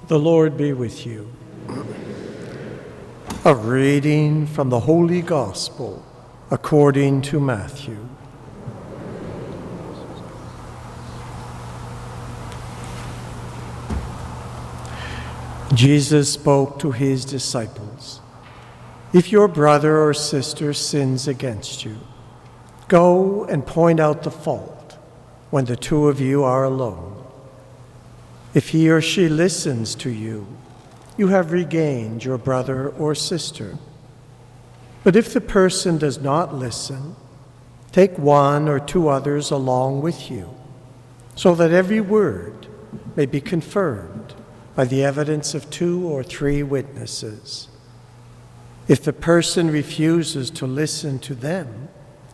The Lord be with you. A reading from the Holy Gospel according to Matthew. Jesus spoke to his disciples, "If your brother or sister sins against you, go and point out the fault when the two of you are alone. If he or she listens to you, you have regained your brother or sister. But if the person does not listen, take one or two others along with you, so that every word may be confirmed by the evidence of 2 or 3 witnesses. If the person refuses to listen to them,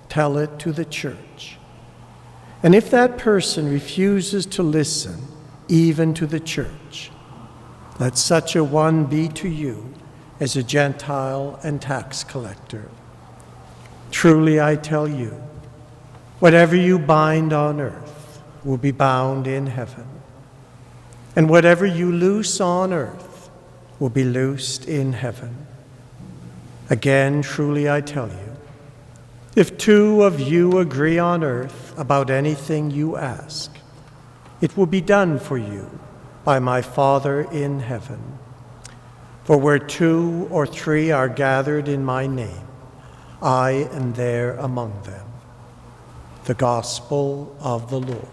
tell it to the church. And if that person refuses to listen even to the church, let such a one be to you as a Gentile and tax collector. Truly I tell you, whatever you bind on earth will be bound in heaven, and whatever you loose on earth will be loosed in heaven. Again, truly I tell you, if 2 of you agree on earth about anything you ask, it will be done for you by my Father in heaven. For where 2 or 3 are gathered in my name, I am there among them." The Gospel of the Lord.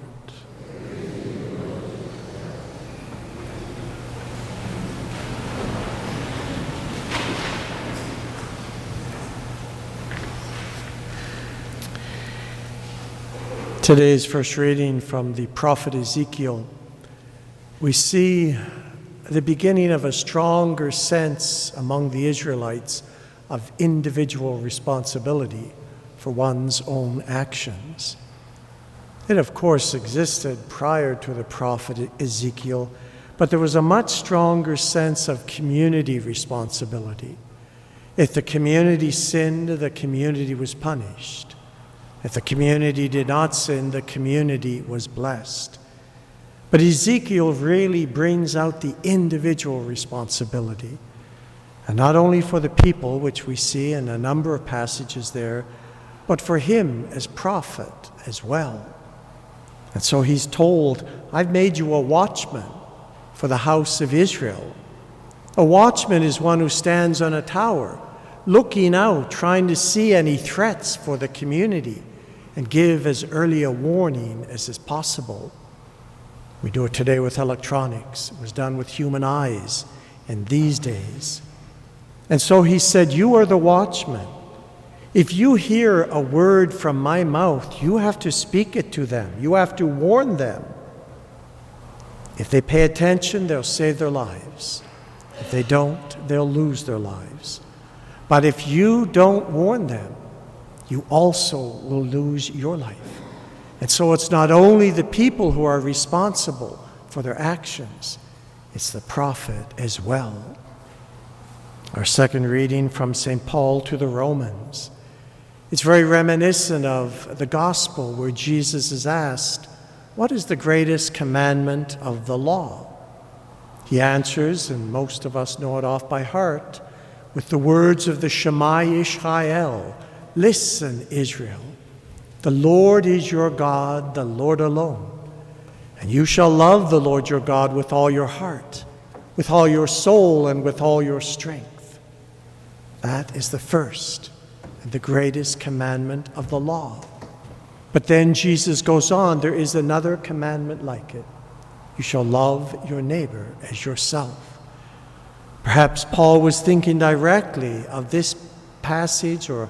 Today's first reading from the prophet Ezekiel. We see the beginning of a stronger sense among the Israelites of individual responsibility for one's own actions. It, of course, existed prior to the prophet Ezekiel, but there was a much stronger sense of community responsibility. If the community sinned, the community was punished. If the community did not sin, the community was blessed. But Ezekiel really brings out the individual responsibility, and not only for the people, which we see in a number of passages there, but for him as prophet as well. And so he's told, "I've made you a watchman for the house of Israel." A watchman is one who stands on a tower, looking out, trying to see any threats for the community and give as early a warning as is possible. We do it today with electronics. It was done with human eyes in these days. And so he said, "You are the watchman. If you hear a word from my mouth, you have to speak it to them. You have to warn them. If they pay attention, they'll save their lives. If they don't, they'll lose their lives. But if you don't warn them, you also will lose your life." And so it's not only the people who are responsible for their actions, it's the prophet as well. Our second reading from St. Paul to the Romans. It's very reminiscent of the gospel where Jesus is asked, "What is the greatest commandment of the law?" He answers, and most of us know it off by heart, with the words of the Shema Yisrael, "Listen, Israel, the Lord is your God, the Lord alone. And you shall love the Lord your God with all your heart, with all your soul, and with all your strength." That is the first and the greatest commandment of the law. But then Jesus goes on, there is another commandment like it. You shall love your neighbor as yourself. Perhaps Paul was thinking directly of this passage, or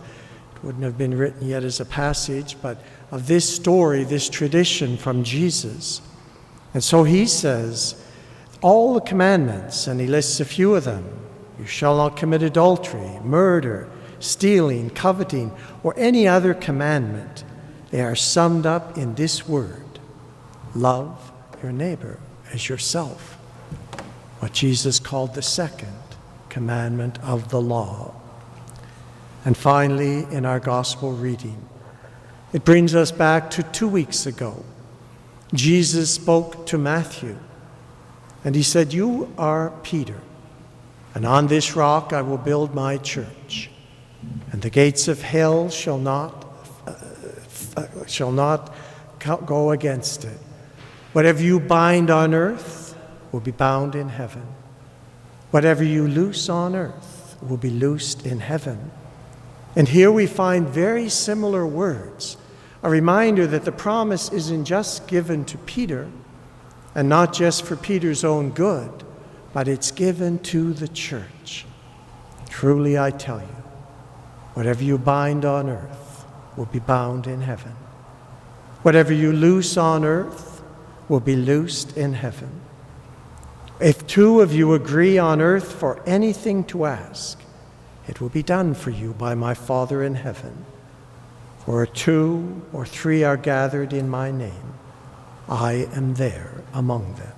wouldn't have been written yet as a passage, but of this story, this tradition from Jesus. And so he says, all the commandments, and he lists a few of them: you shall not commit adultery, murder, stealing, coveting, or any other commandment. They are summed up in this word: love your neighbor as yourself. What Jesus called the second commandment of the law. And finally, in our gospel reading, it brings us back to 2 weeks ago. Jesus spoke to Matthew. And he said, "You are Peter, and on this rock I will build my church, and the gates of hell shall not go against it. Whatever you bind on earth will be bound in heaven. Whatever you loose on earth will be loosed in heaven." And here we find very similar words, a reminder that the promise isn't just given to Peter, and not just for Peter's own good, but it's given to the church. Truly I tell you, whatever you bind on earth will be bound in heaven. Whatever you loose on earth will be loosed in heaven. If two of you agree on earth for anything to ask, it will be done for you by my Father in heaven. Where 2 or 3 are gathered in my name, I am there among them.